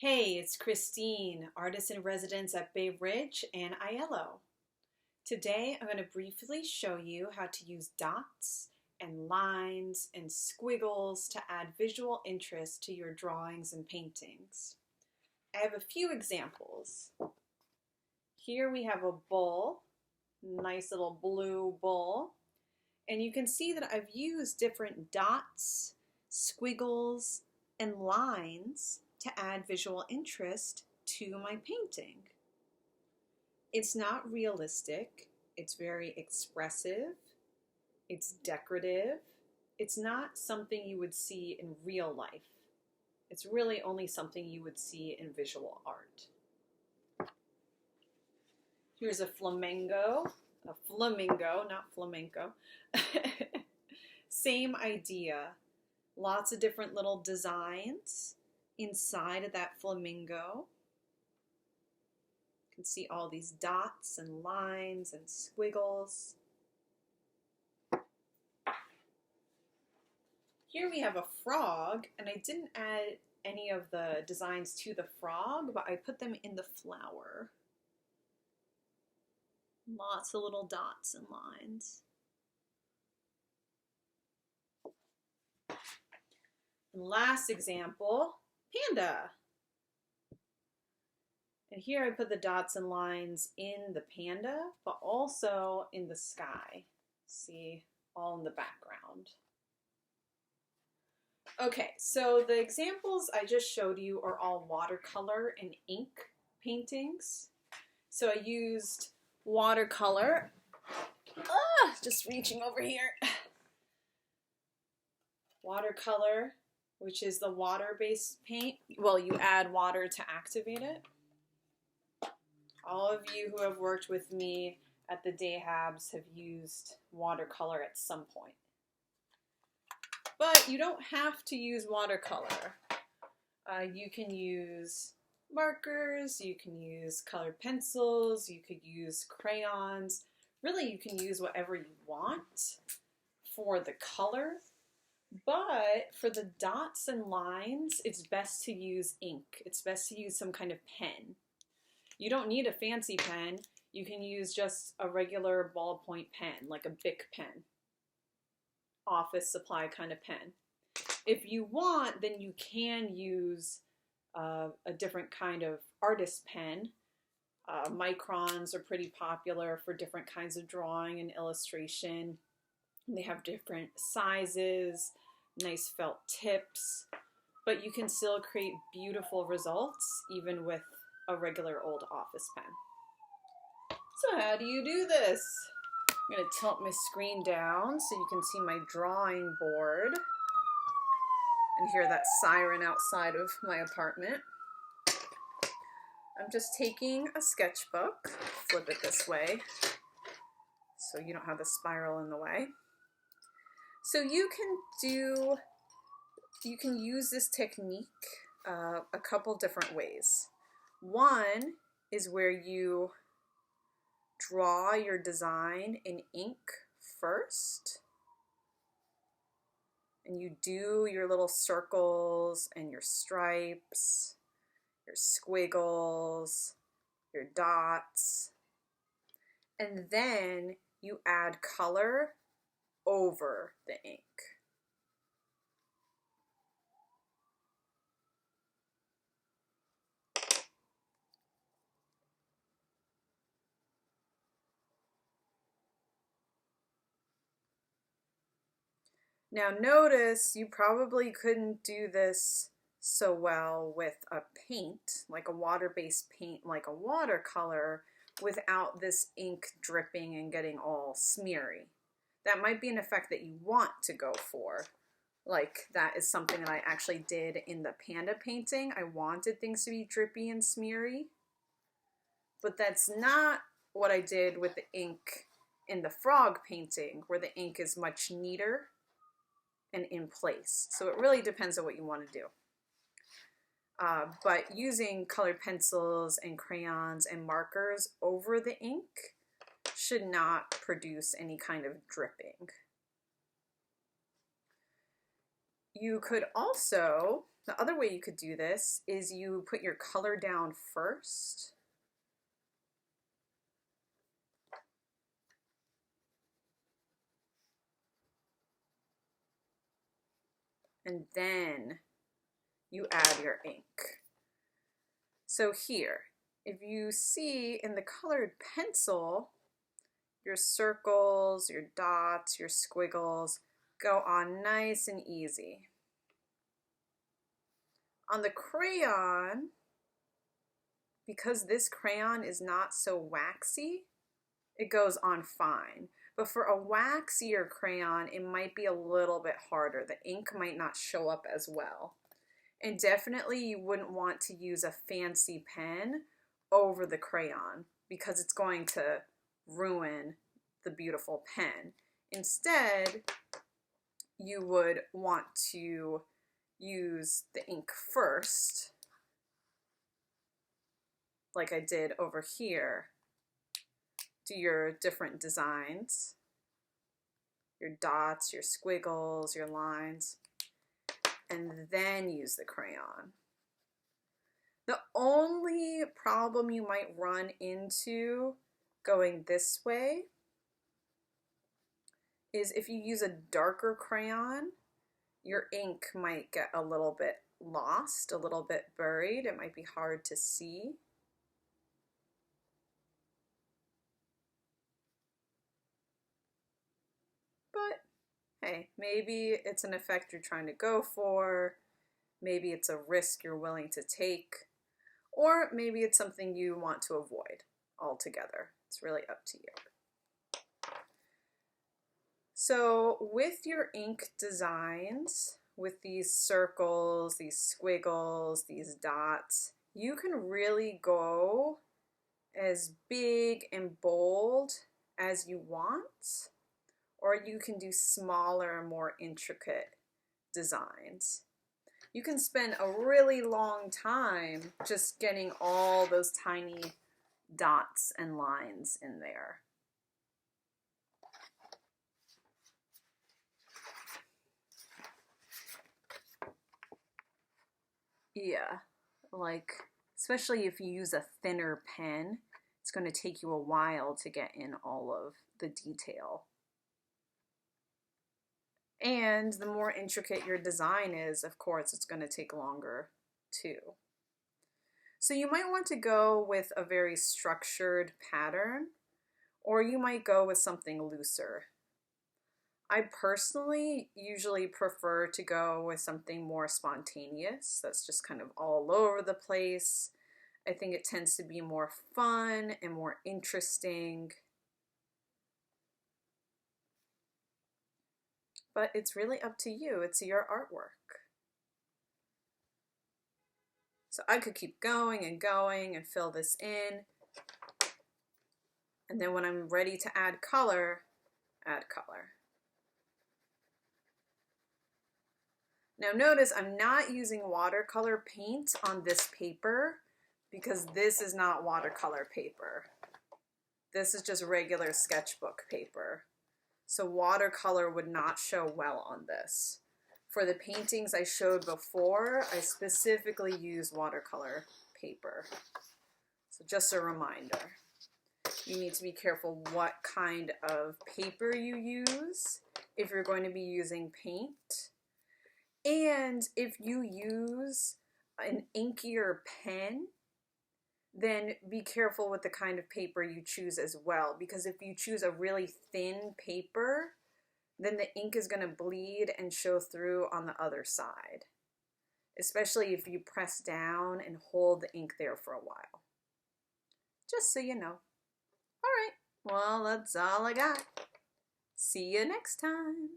Hey, it's Christine, artist in residence at Bay Ridge and Aiello. Today I'm going to briefly show you how to use dots and lines and squiggles to add visual interest to your drawings and paintings. I have a few examples. Here we have a bull, nice little blue bull, and you can see that I've used different dots, squiggles, and lines to add visual interest to my painting. It's not realistic, it's very expressive, it's decorative, it's not something you would see in real life. It's really only something you would see in visual art. Here's a flamingo, not flamenco. Same idea, lots of different little designs inside of that flamingo. You can see all these dots and lines and squiggles. Here we have a frog, and I didn't add any of the designs to the frog, but I put them in the flower. Lots of little dots and lines. And last example, Panda. And here I put the dots and lines in the panda, but also in the sky. See, all in the background. Okay, so the examples I just showed you are all watercolor and ink paintings. So I used watercolor. Just reaching over here. Watercolor, which is the water-based paint. Well, you add water to activate it. All of you who have worked with me at the Dayhabs have used watercolor at some point. But you don't have to use watercolor. You can use markers, you can use colored pencils, you could use crayons. Really, you can use whatever you want for the color. But for the dots and lines, it's best to use ink. It's best to use some kind of pen. You don't need a fancy pen. You can use just a regular ballpoint pen, like a Bic pen. Office supply kind of pen. If you want, then you can use a different kind of artist pen. Microns are pretty popular for different kinds of drawing and illustration. They have different sizes, nice felt tips, but you can still create beautiful results even with a regular old office pen. So how do you do this? I'm going to tilt my screen down so you can see my drawing board and hear that siren outside of my apartment. I'm just taking a sketchbook, flip it this way so you don't have the spiral in the way. So you can use this technique a couple different ways. One is where you draw your design in ink first, and you do your little circles and your stripes, your squiggles, your dots, and then you add color over the ink. Now notice you probably couldn't do this so well with a paint, like a water-based paint, like a watercolor, without this ink dripping and getting all smeary. That might be an effect that you want to go for. Like that is something that I actually did in the panda painting. I wanted things to be drippy and smeary, but that's not what I did with the ink in the frog painting, where the ink is much neater and in place. So it really depends on what you want to do. But using colored pencils and crayons and markers over the ink should not produce any kind of dripping. You could also The other way you could do this is you put your color down first. And then you add your ink. So here, if you see in the colored pencil, your circles, your dots, your squiggles go on nice and easy. On the crayon, because this crayon is not so waxy, it goes on fine. But for a waxier crayon, it might be a little bit harder. The ink might not show up as well. And definitely you wouldn't want to use a fancy pen over the crayon because it's going to ruin the beautiful pen. Instead, you would want to use the ink first, like I did over here. Do your different designs, your dots, your squiggles, your lines, and then use the crayon. The only problem you might run into going this way is if you use a darker crayon, your ink might get a little bit lost, a little bit buried. It might be hard to see. But hey, maybe it's an effect you're trying to go for. Maybe it's a risk you're willing to take. Or maybe it's something you want to avoid altogether. It's really up to you. So with your ink designs, with these circles, these squiggles, these dots, you can really go as big and bold as you want, or you can do smaller, more intricate designs. You can spend a really long time just getting all those tiny dots and lines in there. Yeah, like, especially if you use a thinner pen, it's going to take you a while to get in all of the detail. And the more intricate your design is, of course, it's going to take longer too. So you might want to go with a very structured pattern, or you might go with something looser. I personally usually prefer to go with something more spontaneous, that's just kind of all over the place. I think it tends to be more fun and more interesting. But it's really up to you. It's your artwork. So I could keep going and fill this in. And then when I'm ready to add color, add color. Now notice I'm not using watercolor paint on this paper because this is not watercolor paper. This is just regular sketchbook paper. So watercolor would not show well on this. For the paintings I showed before, I specifically use watercolor paper. So just a reminder, you need to be careful what kind of paper you use if you're going to be using paint. And if you use an inkier pen, then be careful with the kind of paper you choose as well. Because if you choose a really thin paper, then the ink is going to bleed and show through on the other side. Especially if you press down and hold the ink there for a while. Just so you know. All right, well, that's all I got. See you next time.